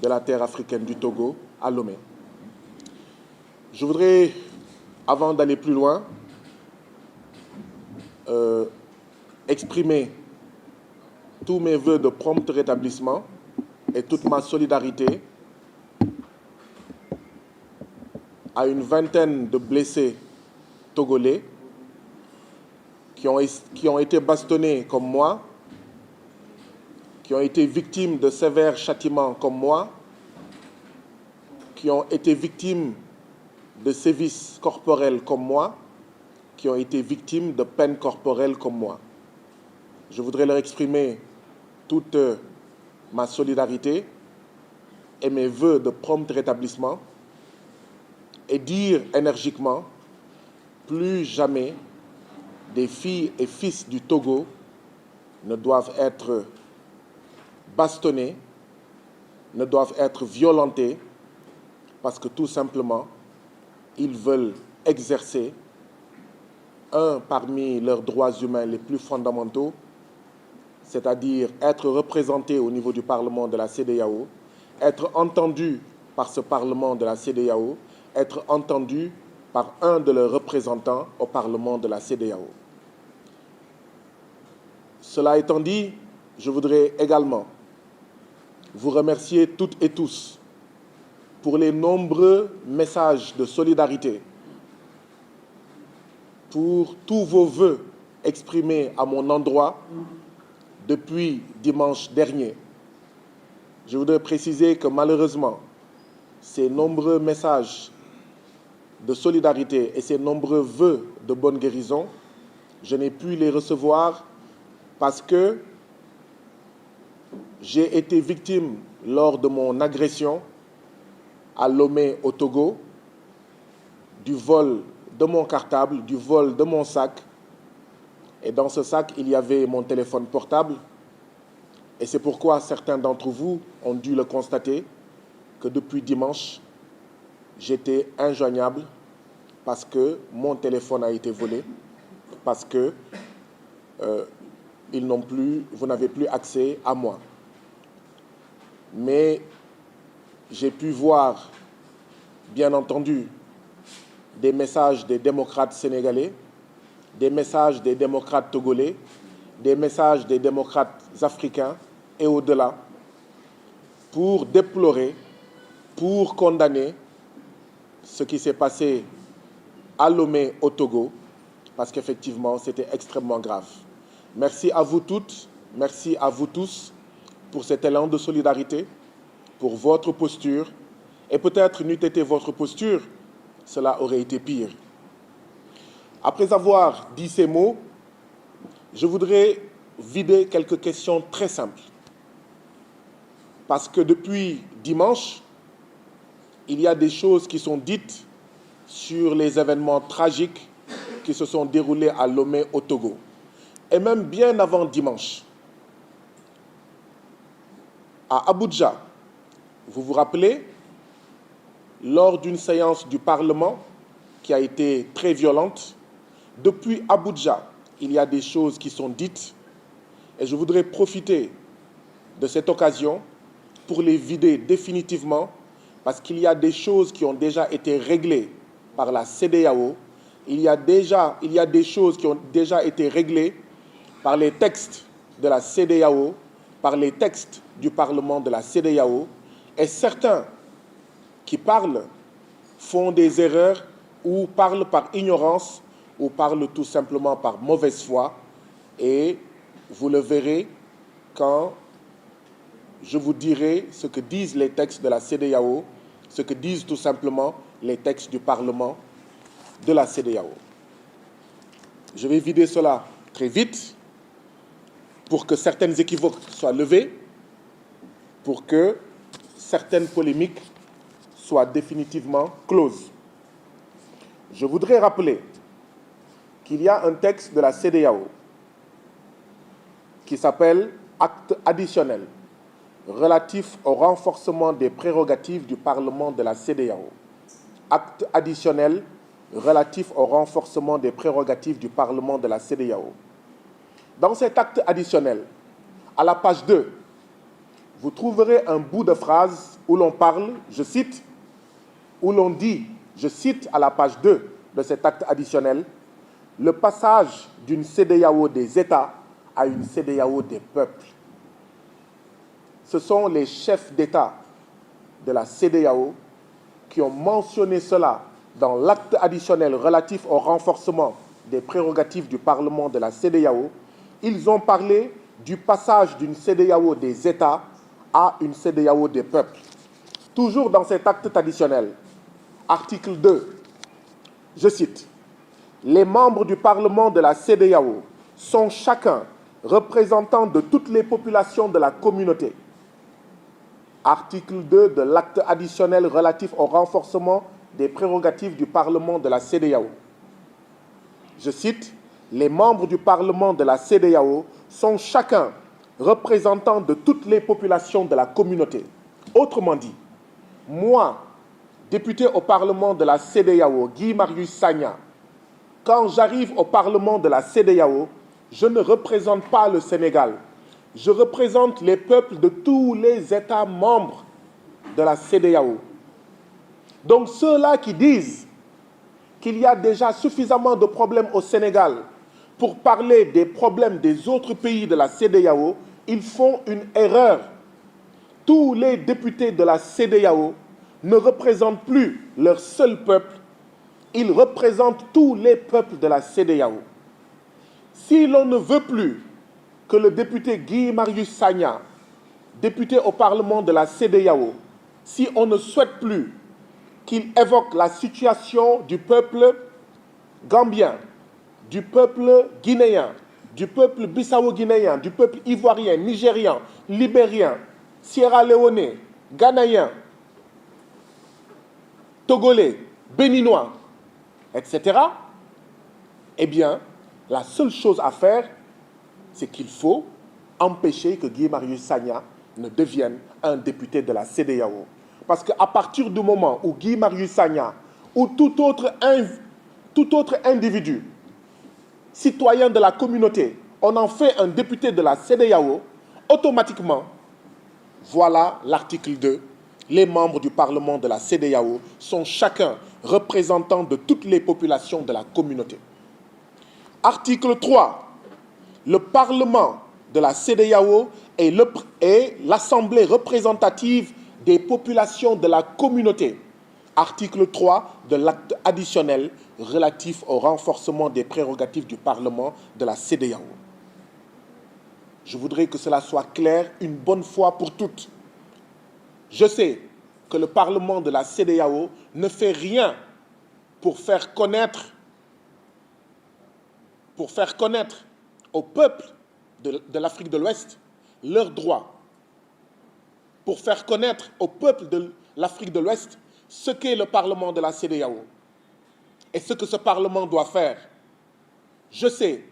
de la terre africaine du Togo à Lomé. Je voudrais, avant d'aller plus loin, exprimer tous mes vœux de prompt rétablissement et toute ma solidarité à une vingtaine de blessés togolais qui ont été bastonnés comme moi, qui ont été victimes de sévères châtiments comme moi, qui ont été victimes de sévices corporels comme moi, qui ont été victimes de peines corporelles comme moi. Je voudrais leur exprimer toute ma solidarité et mes vœux de prompt rétablissement et dire énergiquement, plus jamais des filles et fils du Togo ne doivent être bastonnés, ne doivent être violentés, parce que tout simplement, ils veulent exercer un parmi leurs droits humains les plus fondamentaux, c'est-à-dire être représentés au niveau du Parlement de la CEDEAO, être entendus par ce Parlement de la CEDEAO, être entendus par un de leurs représentants au Parlement de la CEDEAO. Cela étant dit, je voudrais également vous remercier toutes et tous pour les nombreux messages de solidarité, pour tous vos vœux exprimés à mon endroit depuis dimanche dernier. Je voudrais préciser que malheureusement, ces nombreux messages de solidarité et ces nombreux vœux de bonne guérison, je n'ai pu les recevoir parce que j'ai été victime lors de mon agression à Lomé au Togo, du vol de mon cartable, du vol de mon sac. Et dans ce sac, il y avait mon téléphone portable. Et c'est pourquoi certains d'entre vous ont dû le constater que depuis dimanche, j'étais injoignable parce que mon téléphone a été volé, parce que vous n'avez plus accès à moi. Mais j'ai pu voir, bien entendu, des messages des démocrates sénégalais, des messages des démocrates togolais, des messages des démocrates africains et au-delà, pour déplorer, pour condamner ce qui s'est passé à Lomé au Togo, parce qu'effectivement, c'était extrêmement grave. Merci à vous toutes, merci à vous tous pour cet élan de solidarité, pour votre posture, et peut-être n'eût été votre posture, cela aurait été pire. Après avoir dit ces mots, je voudrais vider quelques questions très simples. Parce que depuis dimanche, il y a des choses qui sont dites sur les événements tragiques qui se sont déroulés à Lomé au Togo. Et même bien avant dimanche, à Abuja, vous vous rappelez, lors d'une séance du Parlement qui a été très violente, depuis Abuja, il y a des choses qui sont dites et je voudrais profiter de cette occasion pour les vider définitivement parce qu'il y a des choses qui ont déjà été réglées par la CEDEAO, il y a des choses qui ont déjà été réglées par les textes de la CEDEAO, par les textes du Parlement de la CEDEAO, et certains qui parlent font des erreurs ou parlent par ignorance ou parlent tout simplement par mauvaise foi. Et vous le verrez quand je vous dirai ce que disent les textes de la CEDEAO, ce que disent tout simplement les textes du Parlement de la CEDEAO. Je vais vider cela très vite pour que certaines équivoques soient levées, pour que certaines polémiques soient définitivement closes. Je voudrais rappeler qu'il y a un texte de la CEDEAO qui s'appelle « Acte additionnel relatif au renforcement des prérogatives du Parlement de la CEDEAO ». Acte additionnel relatif au renforcement des prérogatives du Parlement de la CEDEAO. Dans cet acte additionnel, à la page 2, vous trouverez un bout de phrase où l'on parle, je cite, où l'on dit, je cite à la page 2 de cet acte additionnel, le passage d'une CEDEAO des États à une CEDEAO des peuples. Ce sont les chefs d'État de la CEDEAO qui ont mentionné cela dans l'acte additionnel relatif au renforcement des prérogatives du Parlement de la CEDEAO. Ils ont parlé du passage d'une CEDEAO des États à une CEDEAO des peuples. Toujours dans cet acte additionnel, article 2, je cite, « Les membres du Parlement de la CEDEAO sont chacun représentants de toutes les populations de la communauté. » Article 2 de l'acte additionnel relatif au renforcement des prérogatives du Parlement de la CEDEAO. Je cite, « Les membres du Parlement de la CEDEAO sont chacun représentants de toutes les populations de la communauté. » Autrement dit, moi, député au Parlement de la CEDEAO, Guy Marius Sagna, quand j'arrive au Parlement de la CEDEAO, je ne représente pas le Sénégal. Je représente les peuples de tous les États membres de la CEDEAO. Donc ceux-là qui disent qu'il y a déjà suffisamment de problèmes au Sénégal pour parler des problèmes des autres pays de la CEDEAO, ils font une erreur. Tous les députés de la CEDEAO ne représentent plus leur seul peuple, ils représentent tous les peuples de la CEDEAO. Si l'on ne veut plus que le député Guy Marius Sagna, député au Parlement de la CEDEAO, si on ne souhaite plus qu'il évoque la situation du peuple gambien, du peuple guinéen, du peuple bissau-guinéen, du peuple ivoirien, nigérian, libérien, sierra-léonais, ghanéen, togolais, béninois, etc., eh bien, la seule chose à faire, c'est qu'il faut empêcher que Guy Marius Sagna ne devienne un député de la CEDEAO. Parce qu'à partir du moment où Guy Marius Sagna ou tout autre individu, citoyen de la communauté, on en fait un député de la CEDEAO, automatiquement, voilà l'article 2. Les membres du Parlement de la CEDEAO sont chacun représentant de toutes les populations de la communauté. Article 3. Le Parlement de la CEDEAO est l'Assemblée représentative des populations de la communauté. Article 3 de l'acte additionnel relatif au renforcement des prérogatives du Parlement de la CEDEAO. Je voudrais que cela soit clair une bonne fois pour toutes. Je sais que le Parlement de la CEDEAO ne fait rien pour faire connaître au peuple de l'Afrique de l'Ouest leurs droits, pour faire connaître au peuple de l'Afrique de l'Ouest ce qu'est le Parlement de la CEDEAO et ce que ce Parlement doit faire. Je sais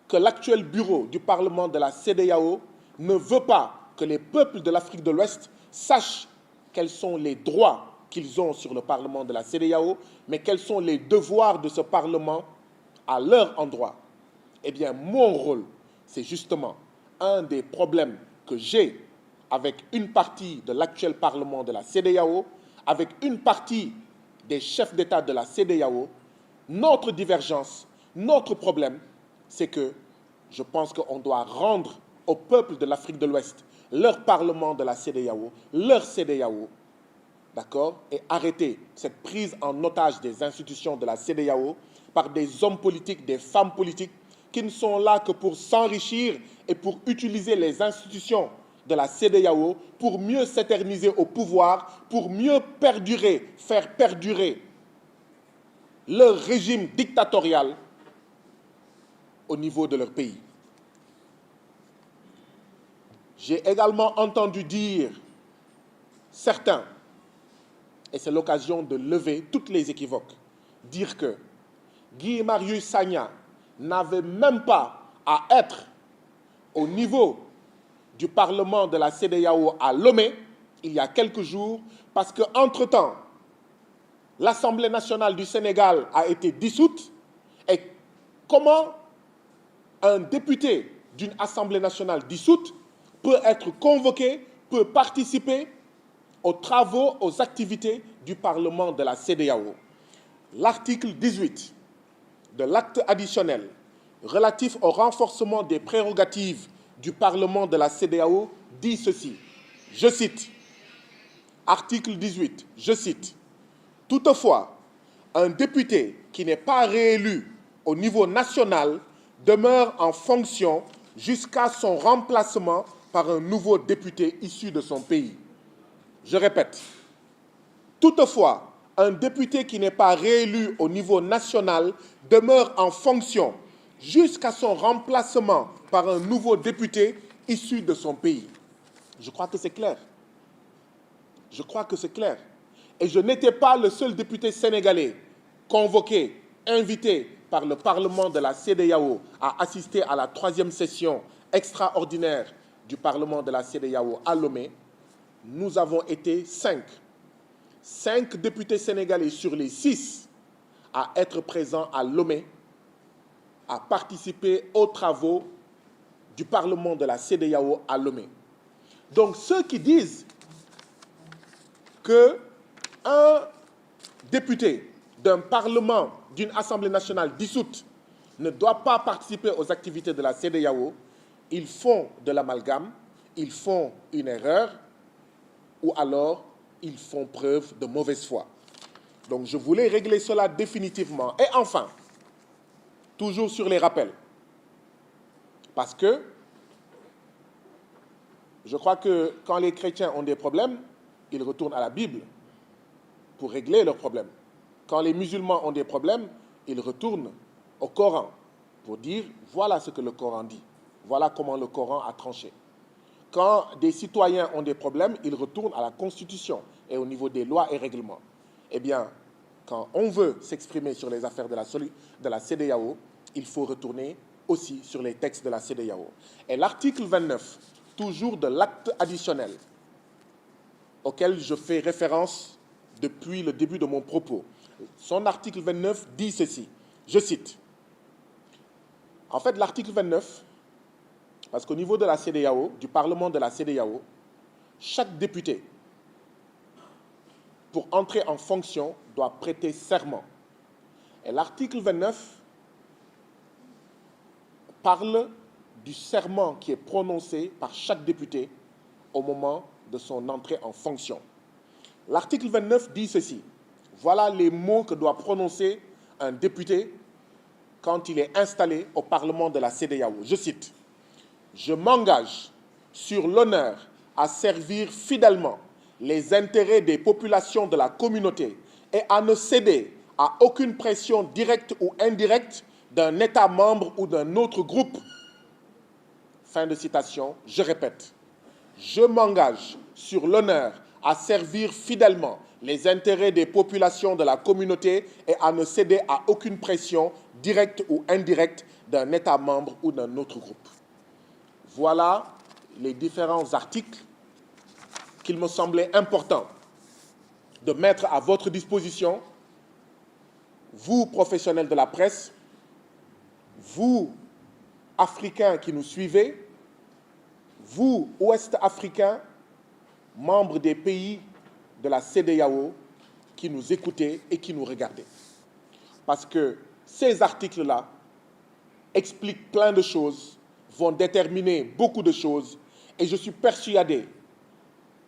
que l'actuel bureau du Parlement de la CEDEAO ne veut pas que les peuples de l'Afrique de l'Ouest sachent quels sont les droits qu'ils ont sur le Parlement de la CEDEAO, mais quels sont les devoirs de ce Parlement à leur endroit. Eh bien, mon rôle, c'est justement un des problèmes que j'ai avec une partie de l'actuel Parlement de la CEDEAO, avec une partie des chefs d'État de la CEDEAO. Notre divergence, notre problème, c'est que je pense qu'on doit rendre au peuple de l'Afrique de l'Ouest leur Parlement de la CEDEAO, leur CEDEAO, d'accord, et arrêter cette prise en otage des institutions de la CEDEAO par des hommes politiques, des femmes politiques qui ne sont là que pour s'enrichir et pour utiliser les institutions de la CEDEAO pour mieux s'éterniser au pouvoir, pour mieux perdurer, faire perdurer leur régime dictatorial au niveau de leur pays. J'ai également entendu dire certains, et c'est l'occasion de lever toutes les équivoques, dire que Guy Marius Sagna n'avait même pas à être au niveau du Parlement de la CEDEAO à Lomé, il y a quelques jours, parce qu'entre-temps, l'Assemblée nationale du Sénégal a été dissoute. Et comment un député d'une Assemblée nationale dissoute peut être convoqué, peut participer aux travaux, aux activités du Parlement de la CEDEAO. L'article 18 de l'acte additionnel relatif au renforcement des prérogatives du Parlement de la CEDEAO dit ceci, je cite, article 18, je cite, « Toutefois, un député qui n'est pas réélu au niveau national demeure en fonction jusqu'à son remplacement par un nouveau député issu de son pays. » Je répète, toutefois, un député qui n'est pas réélu au niveau national demeure en fonction jusqu'à son remplacement par un nouveau député issu de son pays. Je crois que c'est clair. Je crois que c'est clair. Et je n'étais pas le seul député sénégalais convoqué, invité par le Parlement de la CEDEAO à assister à la 3e session extraordinaire du Parlement de la CEDEAO à Lomé. Nous avons été 5 députés sénégalais sur les 6 à être présents à Lomé, à participer aux travaux du Parlement de la CEDEAO à Lomé. Donc ceux qui disent qu'un député d'un Parlement, d'une Assemblée nationale dissoute ne doit pas participer aux activités de la CEDEAO, ils font de l'amalgame, ils font une erreur, ou alors ils font preuve de mauvaise foi. Donc je voulais régler cela définitivement. Et enfin, toujours sur les rappels, parce que je crois que quand les chrétiens ont des problèmes, ils retournent à la Bible pour régler leurs problèmes. Quand les musulmans ont des problèmes, ils retournent au Coran pour dire voilà ce que le Coran dit, voilà comment le Coran a tranché. Quand des citoyens ont des problèmes, ils retournent à la Constitution et au niveau des lois et règlements. Eh bien, quand on veut s'exprimer sur les affaires de la CEDEAO, il faut retourner aussi sur les textes de la CEDEAO. Et l'article 29, toujours de l'acte additionnel, auquel je fais référence depuis le début de mon propos, son article 29 dit ceci, je cite. En fait, l'article 29, parce qu'au niveau de la CEDEAO, du Parlement de la CEDEAO, chaque député, pour entrer en fonction, doit prêter serment. Et l'article 29 parle du serment qui est prononcé par chaque député au moment de son entrée en fonction. L'article 29 dit ceci. Voilà les mots que doit prononcer un député quand il est installé au Parlement de la CEDEAO. Je cite. « Je m'engage sur l'honneur à servir fidèlement les intérêts des populations de la communauté et à ne céder à aucune pression directe ou indirecte d'un État membre ou d'un autre groupe. » Fin de citation, je répète. Je m'engage sur l'honneur à servir fidèlement les intérêts des populations de la communauté et à ne céder à aucune pression directe ou indirecte d'un État membre ou d'un autre groupe. Voilà les différents articles qu'il me semblait important de mettre à votre disposition, vous, professionnels de la presse, vous, Africains qui nous suivez, vous, Ouest-Africains, membres des pays de la CEDEAO, qui nous écoutez et qui nous regardez. Parce que ces articles-là expliquent plein de choses, vont déterminer beaucoup de choses, et je suis persuadé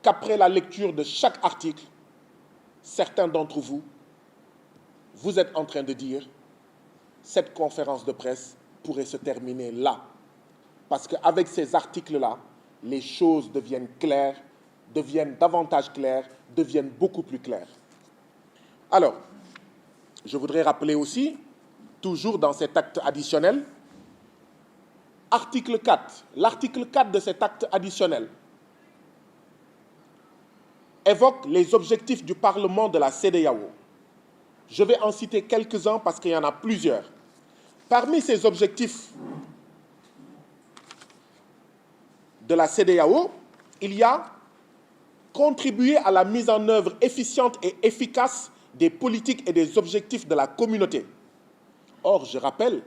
qu'après la lecture de chaque article, certains d'entre vous, vous êtes en train de dire cette conférence de presse pourrait se terminer là. Parce qu'avec ces articles-là, les choses deviennent claires, deviennent davantage claires, deviennent beaucoup plus claires. Alors, je voudrais rappeler aussi, toujours dans cet acte additionnel, article 4. L'article 4 de cet acte additionnel évoque les objectifs du Parlement de la CEDEAO. Je vais en citer quelques-uns parce qu'il y en a plusieurs. Parmi ces objectifs de la CEDEAO, il y a contribuer à la mise en œuvre efficiente et efficace des politiques et des objectifs de la communauté. Or, je rappelle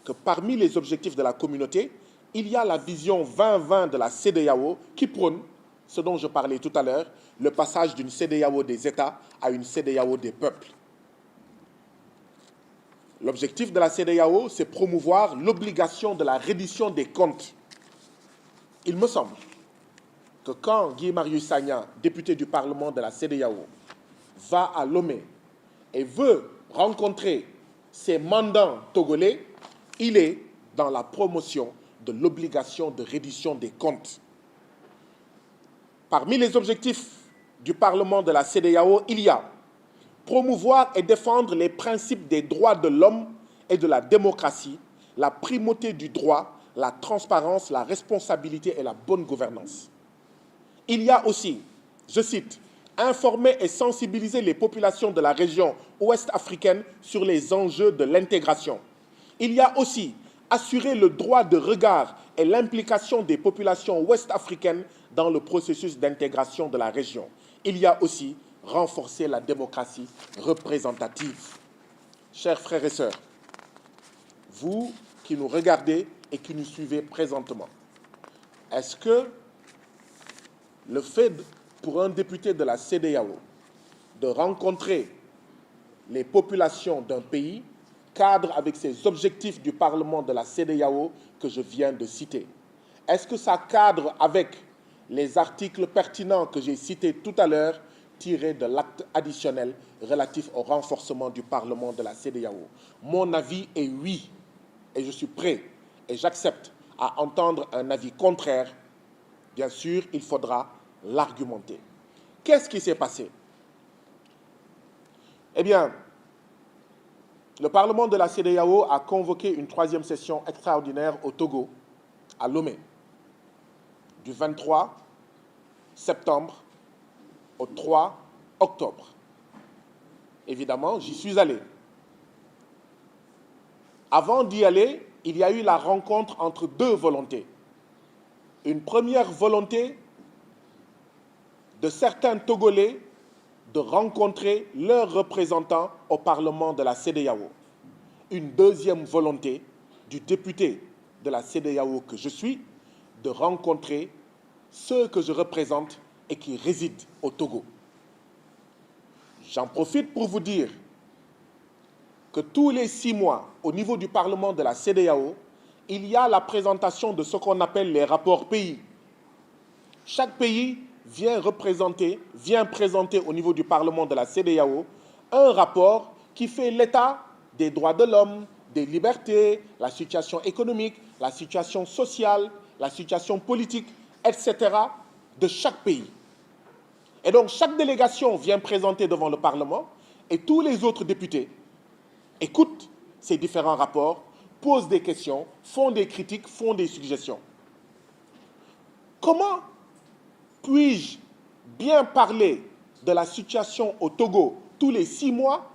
que parmi les objectifs de la communauté, il y a la vision 2020 de la CEDEAO qui prône ce dont je parlais tout à l'heure, le passage d'une CEDEAO des États à une CEDEAO des peuples. L'objectif de la CEDEAO, c'est promouvoir l'obligation de la reddition des comptes. Il me semble que quand Guy Marius Sagna, député du Parlement de la CEDEAO, va à Lomé et veut rencontrer ses mandants togolais, il est dans la promotion de l'obligation de reddition des comptes. Parmi les objectifs du Parlement de la CEDEAO, il y a promouvoir et défendre les principes des droits de l'homme et de la démocratie, la primauté du droit, la transparence, la responsabilité et la bonne gouvernance. Il y a aussi, je cite, informer et sensibiliser les populations de la région ouest-africaine sur les enjeux de l'intégration. Il y a aussi assurer le droit de regard et l'implication des populations ouest-africaines dans le processus d'intégration de la région. Il y a aussi renforcer la démocratie représentative. Chers frères et sœurs, vous qui nous regardez et qui nous suivez présentement, est-ce que le fait pour un député de la CEDEAO de rencontrer les populations d'un pays cadre avec ces objectifs du Parlement de la CEDEAO que je viens de citer? Est-ce que ça cadre avec les articles pertinents que j'ai cités tout à l'heure, tirés de l'acte additionnel relatif au renforcement du Parlement de la CEDEAO? Mon avis est oui, et je suis prêt et j'accepte à entendre un avis contraire. Bien sûr, il faudra l'argumenter. Qu'est-ce qui s'est passé? Eh bien, le Parlement de la CEDEAO a convoqué une 3e session extraordinaire au Togo, à Lomé, du 23 septembre au 3 octobre. Évidemment, j'y suis allé. Avant d'y aller, il y a eu la rencontre entre deux volontés. Une première volonté de certains Togolais de rencontrer leurs représentants au Parlement de la CEDEAO. Une deuxième volonté du député de la CEDEAO que je suis de rencontrer ceux que je représente et qui résident au Togo. J'en profite pour vous dire que tous les 6 mois, au niveau du Parlement de la CEDEAO, il y a la présentation de ce qu'on appelle les rapports pays. Chaque pays vient présenter au niveau du Parlement de la CEDEAO un rapport qui fait l'état des droits de l'homme, des libertés, la situation économique, la situation sociale, la situation politique, etc. de chaque pays. Et donc, chaque délégation vient présenter devant le Parlement et tous les autres députés écoutent ces différents rapports, posent des questions, font des critiques, font des suggestions. Comment puis-je bien parler de la situation au Togo tous les 6 mois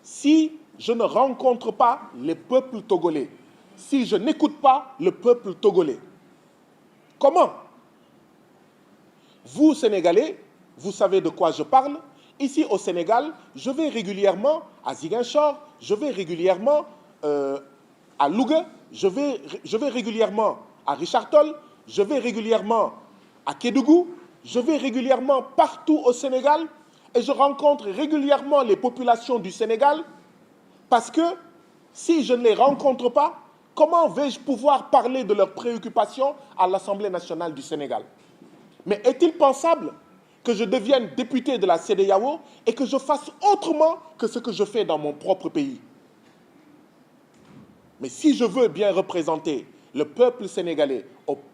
si je ne rencontre pas le peuple togolais, si je n'écoute pas le peuple togolais? Comment? Vous, Sénégalais, vous savez de quoi je parle. Ici, au Sénégal, je vais régulièrement à Ziguinchor, je vais régulièrement à Louga, je vais régulièrement à Richard Toll, je vais régulièrement à Kédougou, je vais régulièrement partout au Sénégal et je rencontre régulièrement les populations du Sénégal parce que si je ne les rencontre pas, comment vais-je pouvoir parler de leurs préoccupations à l'Assemblée nationale du Sénégal? Mais est-il pensable que je devienne député de la CEDEAO et que je fasse autrement que ce que je fais dans mon propre pays? Mais si je veux bien représenter le peuple sénégalais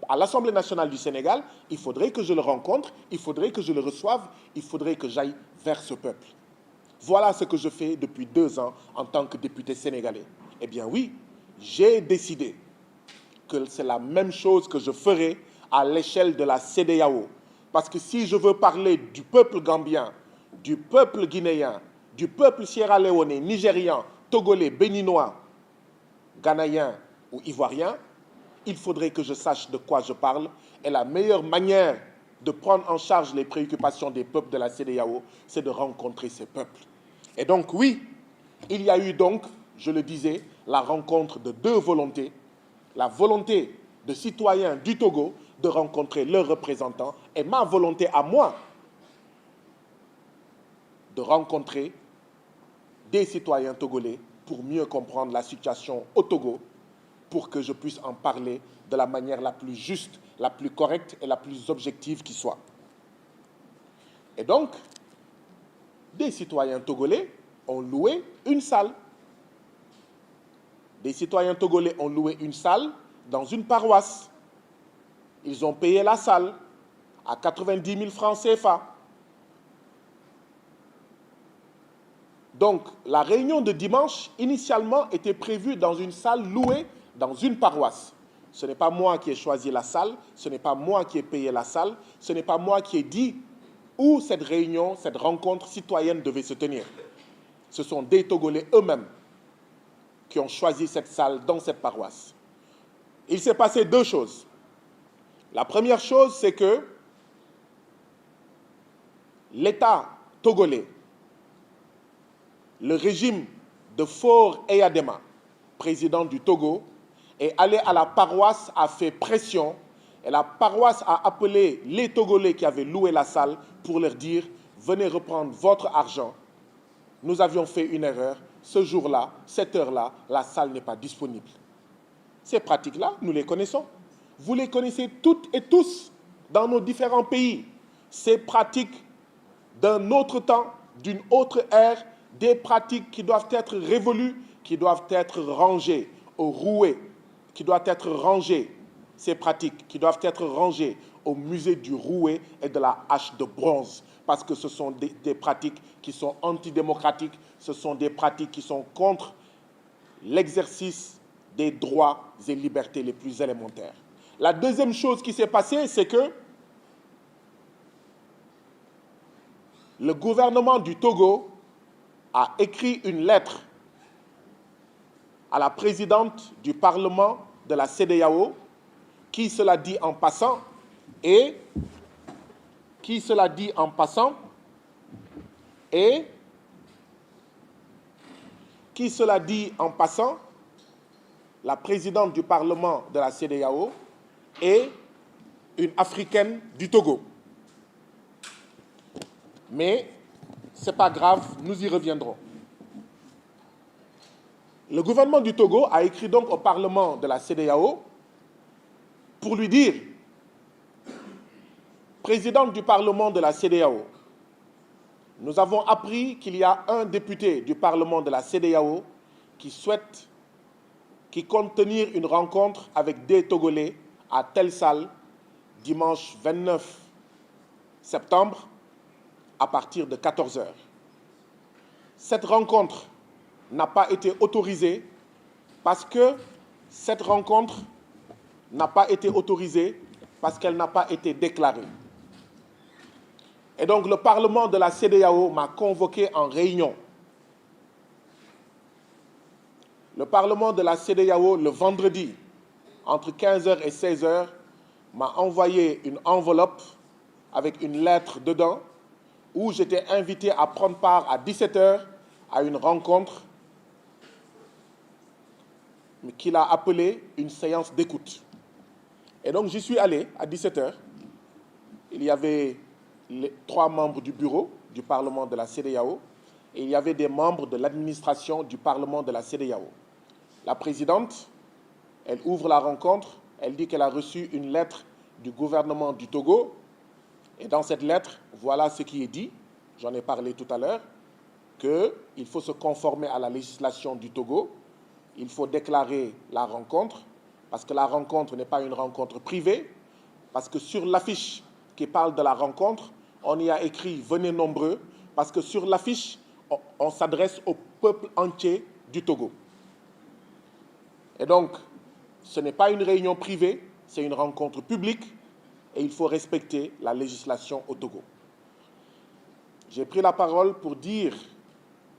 à l'Assemblée nationale du Sénégal, il faudrait que je le rencontre, il faudrait que je le reçoive, il faudrait que j'aille vers ce peuple. Voilà ce que je fais depuis 2 ans en tant que député sénégalais. Eh bien oui, j'ai décidé que c'est la même chose que je ferai à l'échelle de la CEDEAO. Parce que si je veux parler du peuple gambien, du peuple guinéen, du peuple sierra-léonais, nigérian, togolais, béninois, ghanéen ou ivoirien, il faudrait que je sache de quoi je parle. Et la meilleure manière de prendre en charge les préoccupations des peuples de la CEDEAO, c'est de rencontrer ces peuples. Et donc oui, il y a eu donc, je le disais, la rencontre de 2 volontés. La volonté de citoyens du Togo de rencontrer leurs représentants et ma volonté à moi de rencontrer des citoyens togolais pour mieux comprendre la situation au Togo, pour que je puisse en parler de la manière la plus juste, la plus correcte et la plus objective qui soit. Et donc, des citoyens togolais ont loué une salle. Des citoyens togolais ont loué une salle dans une paroisse. Ils ont payé la salle à 90 000 francs CFA. Donc, la réunion de dimanche, initialement, était prévue dans une salle louée dans une paroisse. Ce n'est pas moi qui ai choisi la salle, ce n'est pas moi qui ai payé la salle, ce n'est pas moi qui ai dit où cette réunion, cette rencontre citoyenne devait se tenir. Ce sont des Togolais eux-mêmes qui ont choisi cette salle dans cette paroisse. Il s'est passé deux choses. La première chose, c'est que l'État togolais, le régime de Faure Eyadema, président du Togo, est allé à la paroisse, a fait pression, et la paroisse a appelé les Togolais qui avaient loué la salle pour leur dire « Venez reprendre votre argent, nous avions fait une erreur, ce jour-là, cette heure-là, la salle n'est pas disponible. » Ces pratiques-là, nous les connaissons. Vous les connaissez toutes et tous dans nos différents pays. Ces pratiques d'un autre temps, d'une autre ère, des pratiques qui doivent être révolues, qui doivent être rangées au rouet, qui doivent être rangées, ces pratiques qui doivent être rangées au musée du rouet et de la hache de bronze, parce que ce sont des pratiques qui sont antidémocratiques, ce sont des pratiques qui sont contre l'exercice des droits et libertés les plus élémentaires. La deuxième chose qui s'est passée, c'est que le gouvernement du Togo a écrit une lettre à la présidente du Parlement de la CEDEAO, qui, cela dit en passant, la présidente du Parlement de la CEDEAO est une Africaine du Togo. Mais ce n'est pas grave, nous y reviendrons. Le gouvernement du Togo a écrit donc au Parlement de la CEDEAO pour lui dire, présidente du Parlement de la CEDEAO, nous avons appris qu'il y a un député du Parlement de la CEDEAO qui compte tenir une rencontre avec des Togolais à telle salle dimanche 29 septembre à partir de 14 h. Cette rencontre n'a pas été autorisée parce qu'elle n'a pas été déclarée. Et donc le Parlement de la CEDEAO m'a convoqué en réunion. Le Parlement de la CEDEAO, le vendredi, entre 15 h et 16 h, m'a envoyé une enveloppe avec une lettre dedans où j'étais invité à prendre part à 17 h à une rencontre qu'il a appelée une séance d'écoute. Et donc j'y suis allé à 17 h. Il y avait les 3 membres du bureau du Parlement de la CEDEAO et il y avait des membres de l'administration du Parlement de la CEDEAO. La présidente, elle ouvre la rencontre, elle dit qu'elle a reçu une lettre du gouvernement du Togo. Et dans cette lettre, voilà ce qui est dit, j'en ai parlé tout à l'heure, qu'il faut se conformer à la législation du Togo, il faut déclarer la rencontre, parce que la rencontre n'est pas une rencontre privée, parce que sur l'affiche qui parle de la rencontre, on y a écrit « Venez nombreux », parce que sur l'affiche, on s'adresse au peuple entier du Togo. Et donc, ce n'est pas une réunion privée, c'est une rencontre publique et il faut respecter la législation au Togo. J'ai pris la parole pour dire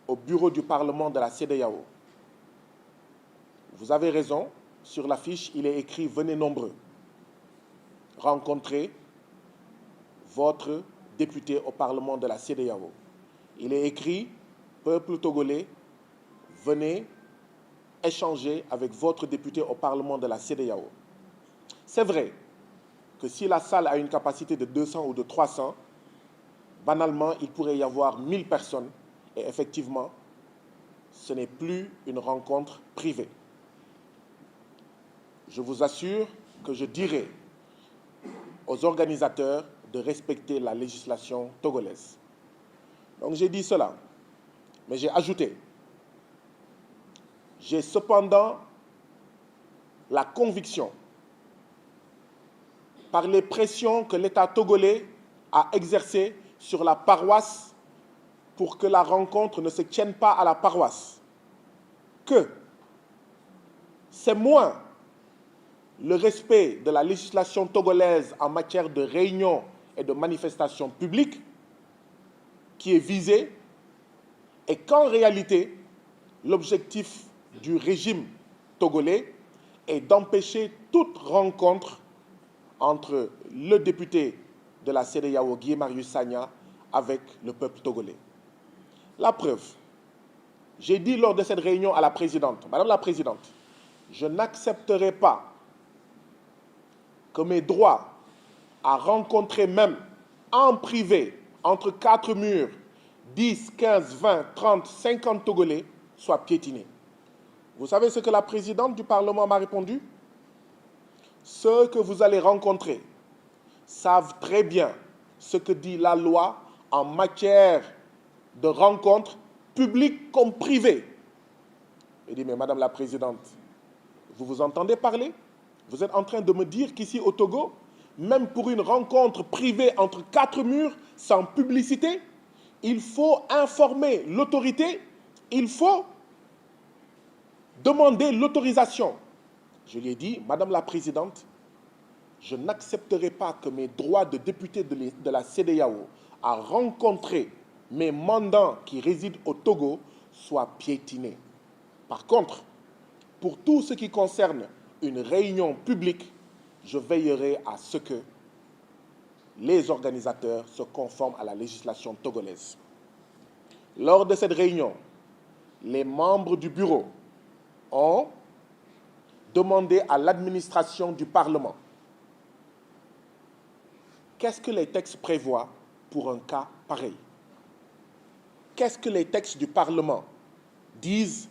au bureau du Parlement de la CEDEAO, vous avez raison, sur l'affiche, il est écrit « Venez nombreux, rencontrer votre député au Parlement de la CEDEAO ». Il est écrit « Peuple togolais, venez échanger avec votre député au Parlement de la CEDEAO ». C'est vrai, que si la salle a une capacité de 200 ou de 300, banalement, il pourrait y avoir 1000 personnes. Et effectivement, ce n'est plus une rencontre privée. Je vous assure que je dirai aux organisateurs de respecter la législation togolaise. Donc j'ai dit cela, mais j'ai ajouté, j'ai cependant la conviction, par les pressions que l'État togolais a exercées sur la paroisse pour que la rencontre ne se tienne pas à la paroisse, que c'est moins le respect de la législation togolaise en matière de réunions et de manifestations publiques qui est visé, et qu'en réalité, l'objectif du régime togolais est d'empêcher toute rencontre entre le député de la CEDEAO, Guy Marius Sagna, avec le peuple togolais. La preuve, j'ai dit lors de cette réunion à la présidente, Madame la Présidente, je n'accepterai pas que mes droits à rencontrer même en privé, entre quatre murs, 10, 15, 20, 30, 50 Togolais soient piétinés. Vous savez ce que la présidente du Parlement m'a répondu? Ceux que vous allez rencontrer savent très bien ce que dit la loi en matière de rencontres publiques comme privées. Je dis, mais Madame la Présidente, vous vous entendez parler? Vous êtes en train de me dire qu'ici au Togo, même pour une rencontre privée entre quatre murs, sans publicité, il faut informer l'autorité, il faut demander l'autorisation. Je lui ai dit, Madame la Présidente, je n'accepterai pas que mes droits de député de la CEDEAO à rencontrer mes mandants qui résident au Togo soient piétinés. Par contre, pour tout ce qui concerne une réunion publique, je veillerai à ce que les organisateurs se conforment à la législation togolaise. Lors de cette réunion, les membres du bureau ont demandé à l'administration du Parlement qu'est-ce que les textes prévoient pour un cas pareil. Qu'est-ce que les textes du Parlement disent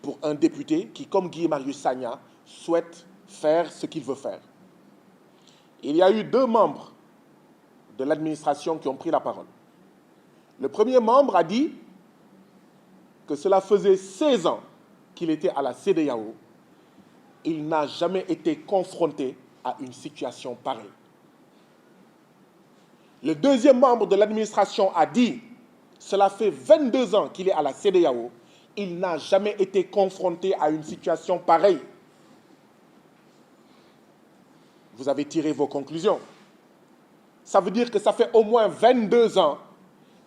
pour un député qui, comme Guy Marius Sagna, souhaite faire ce qu'il veut faire. Il y a eu deux membres de l'administration qui ont pris la parole. Le premier membre a dit que cela faisait 16 ans qu'il était à la CEDEAO. Il n'a jamais été confronté à une situation pareille. Le deuxième membre de l'administration a dit cela fait 22 ans qu'il est à la CEDEAO. Il n'a jamais été confronté à une situation pareille. Vous avez tiré vos conclusions. Ça veut dire que ça fait au moins 22 ans.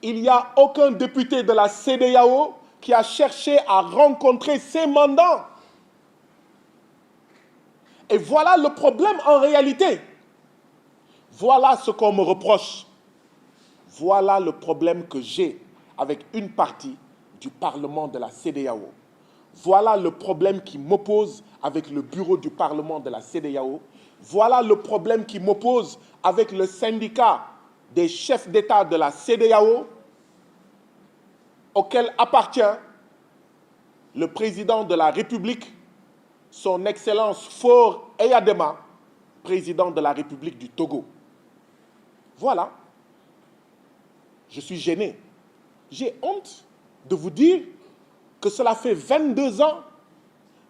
Il n'y a aucun député de la CEDEAO qui a cherché à rencontrer ses mandants. Et voilà le problème en réalité. Voilà ce qu'on me reproche. Voilà le problème que j'ai avec une partie du Parlement de la CEDEAO. Voilà le problème qui m'oppose avec le bureau du Parlement de la CEDEAO. Voilà le problème qui m'oppose avec le syndicat des chefs d'État de la CEDEAO, auquel appartient le président de la République, son Excellence Faure Eyadema, président de la République du Togo. Voilà. Je suis gêné. J'ai honte de vous dire que cela fait 22 ans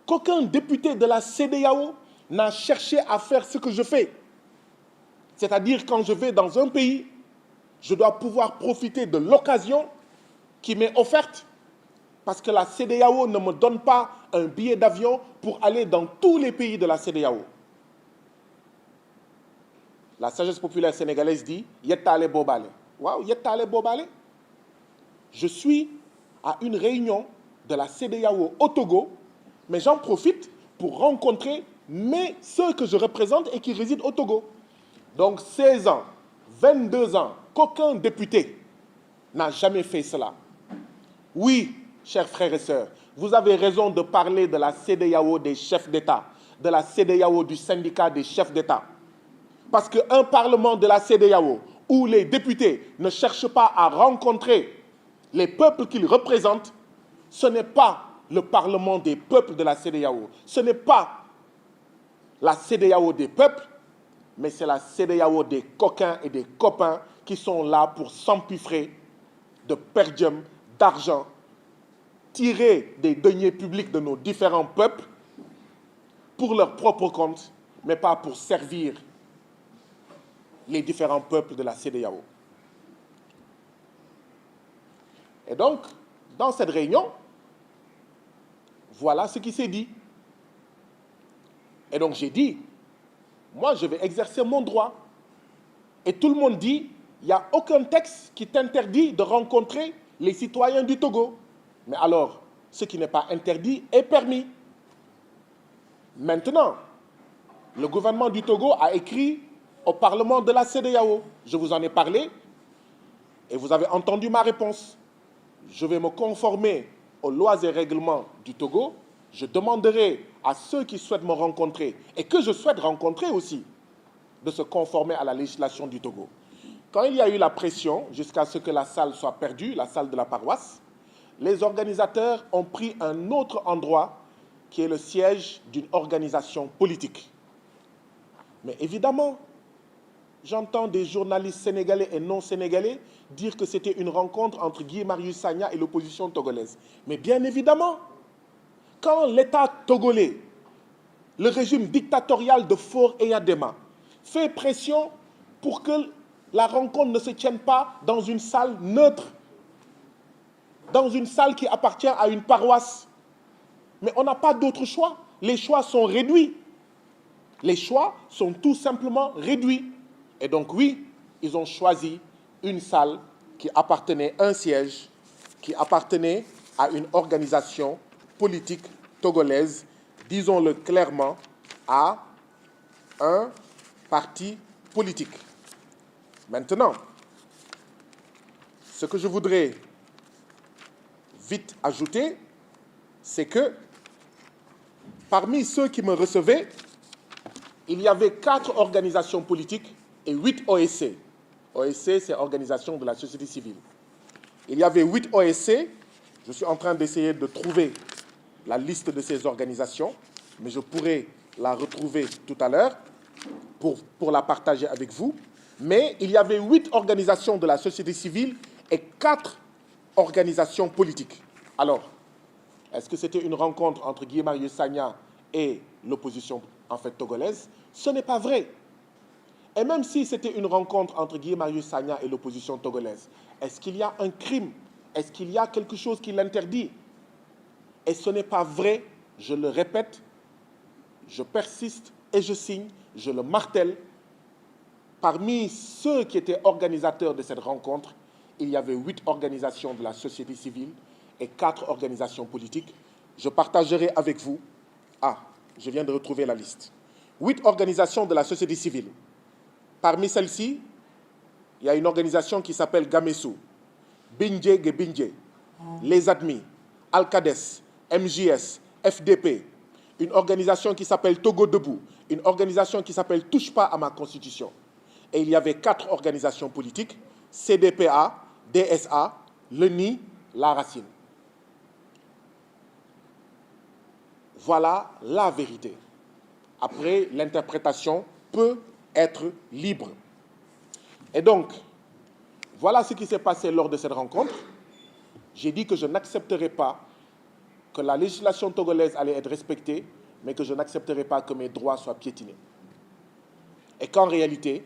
qu'aucun député de la CEDEAO n'a cherché à faire ce que je fais. C'est-à-dire, quand je vais dans un pays, je dois pouvoir profiter de l'occasion qui m'est offerte, parce que la CEDEAO ne me donne pas un billet d'avion pour aller dans tous les pays de la CEDEAO. La sagesse populaire sénégalaise dit « Yettale Bobale ». Waouh, Yettale Bobale. Je suis à une réunion de la CEDEAO au Togo, mais j'en profite pour rencontrer ceux que je représente et qui résident au Togo. Donc 16 ans, 22 ans, qu'aucun député n'a jamais fait cela. Oui, chers frères et sœurs, vous avez raison de parler de la CEDEAO des chefs d'État, de la CEDEAO du syndicat des chefs d'État. parce qu'un parlement de la CEDEAO où les députés ne cherchent pas à rencontrer les peuples qu'ils représentent, ce n'est pas le parlement des peuples de la CEDEAO. Ce n'est pas la CEDEAO des peuples, mais c'est la CEDEAO des coquins et des copains qui sont là pour s'empiffrer de perdium, d'argent, tirer des deniers publics de nos différents peuples pour leur propre compte, mais pas pour servir les différents peuples de la CEDEAO. Et donc, dans cette réunion, voilà ce qui s'est dit. Et donc j'ai dit, moi je vais exercer mon droit. Et tout le monde dit, il n'y a aucun texte qui t'interdit de rencontrer les citoyens du Togo. Mais alors, ce qui n'est pas interdit est permis. Maintenant, le gouvernement du Togo a écrit au Parlement de la CEDEAO. Je vous en ai parlé et vous avez entendu ma réponse. Je vais me conformer aux lois et règlements du Togo. Je demanderai à ceux qui souhaitent me rencontrer et que je souhaite rencontrer aussi de se conformer à la législation du Togo. Quand il y a eu la pression jusqu'à ce que la salle soit perdue, la salle de la paroisse, les organisateurs ont pris un autre endroit qui est le siège d'une organisation politique. Mais évidemment, j'entends des journalistes sénégalais et non sénégalais dire que c'était une rencontre entre Guy Marius Sagna et l'opposition togolaise. Mais bien évidemment, quand l'État togolais, le régime dictatorial de Faure Eyadema, fait pression pour que la rencontre ne se tienne pas dans une salle neutre, dans une salle qui appartient à une paroisse. Mais on n'a pas d'autre choix. Les choix sont réduits. Les choix sont tout simplement réduits. Et donc oui, ils ont choisi une salle qui appartenait, un siège, qui appartenait à une organisation politique togolaise, disons-le clairement, à un parti politique. Maintenant, ce que je voudrais vite ajouter, c'est que parmi ceux qui me recevaient, il y avait 4 organisations politiques et 8 OSC. OSC, c'est Organisation de la société civile. Il y avait 8 OSC. Je suis en train d'essayer de trouver la liste de ces organisations, mais je pourrai la retrouver tout à l'heure pour la partager avec vous. Mais il y avait 8 organisations de la société civile et 4 organisations politiques. Alors, est-ce que c'était une rencontre entre Guy Marius Sagna et l'opposition en fait togolaise? Ce n'est pas vrai. Et même si c'était une rencontre entre Guy Marius Sagna et l'opposition togolaise, est-ce qu'il y a un crime? Est-ce qu'il y a quelque chose qui l'interdit? Et ce n'est pas vrai, je le répète, je persiste et je signe, je le martèle. Parmi ceux qui étaient organisateurs de cette rencontre, il y avait 8 organisations de la société civile et 4 organisations politiques. Je partagerai avec vous. Ah, je viens de retrouver la liste. 8 organisations de la société civile. Parmi celles-ci, il y a une organisation qui s'appelle Gamessou, Bindje Gebindje, Les Admis, Alcades, MJS, FDP, une organisation qui s'appelle Togo Debout, une organisation qui s'appelle Touche pas à ma constitution. Et il y avait 4 organisations politiques, CDPA, DSA, LENI, La Racine. Voilà la vérité. Après, l'interprétation peut être libre. Et donc, voilà ce qui s'est passé lors de cette rencontre. J'ai dit que je n'accepterai pas que la législation togolaise allait être respectée, mais que je n'accepterai pas que mes droits soient piétinés. Et qu'en réalité,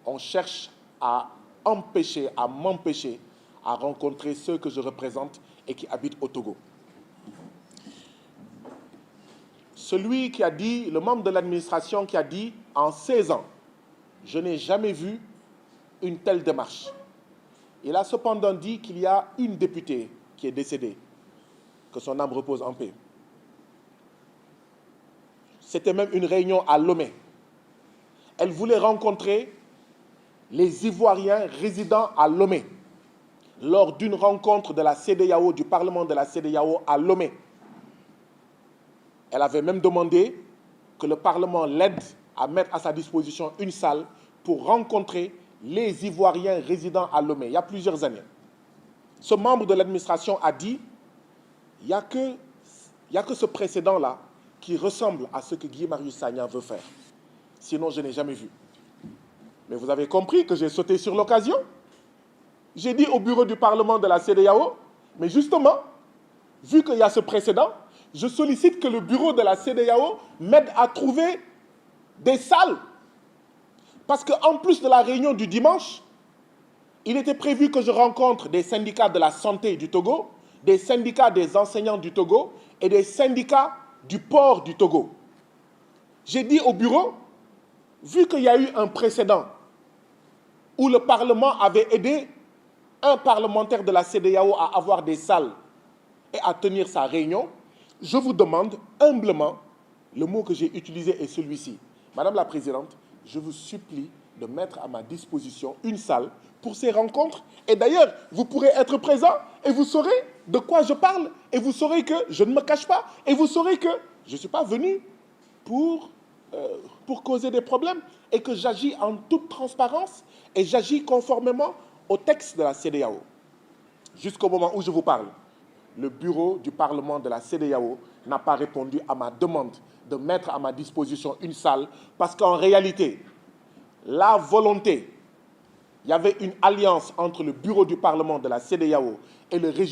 on cherche à empêcher, à m'empêcher à rencontrer ceux que je représente et qui habitent au Togo. Celui qui a dit, le membre de l'administration qui a dit, en 16 ans, je n'ai jamais vu une telle démarche. Il a cependant dit qu'il y a une députée qui est décédée, que son âme repose en paix. C'était même une réunion à Lomé. Elle voulait rencontrer les Ivoiriens résidant à Lomé lors d'une rencontre de la CEDEAO, du Parlement de la CEDEAO à Lomé. Elle avait même demandé que le Parlement l'aide à mettre à sa disposition une salle pour rencontrer les Ivoiriens résidant à Lomé, il y a plusieurs années. Ce membre de l'administration a dit, il n'y a que ce précédent-là qui ressemble à ce que Guy Marius Sagna veut faire. Sinon, je n'ai jamais vu. Mais vous avez compris que j'ai sauté sur l'occasion. J'ai dit au bureau du Parlement de la CEDEAO, mais justement, vu qu'il y a ce précédent, je sollicite que le bureau de la CEDEAO m'aide à trouver des salles. Parce qu'en plus de la réunion du dimanche, il était prévu que je rencontre des syndicats de la santé du Togo, des syndicats des enseignants du Togo et des syndicats du port du Togo. J'ai dit au bureau, vu qu'il y a eu un précédent où le Parlement avait aidé un parlementaire de la CEDEAO à avoir des salles et à tenir sa réunion, je vous demande humblement, le mot que j'ai utilisé est celui-ci. Madame la Présidente, je vous supplie de mettre à ma disposition une salle pour ces rencontres. Et d'ailleurs, vous pourrez être présent et vous saurez de quoi je parle. Et vous saurez que je ne me cache pas. Et vous saurez que je ne suis pas venu pour causer des problèmes et que j'agis en toute transparence et j'agis conformément au texte de la CEDEAO. Jusqu'au moment où je vous parle, le bureau du Parlement de la CEDEAO n'a pas répondu à ma demande de mettre à ma disposition une salle parce qu'en réalité, la volonté, il y avait une alliance entre le bureau du Parlement de la CEDEAO et le régime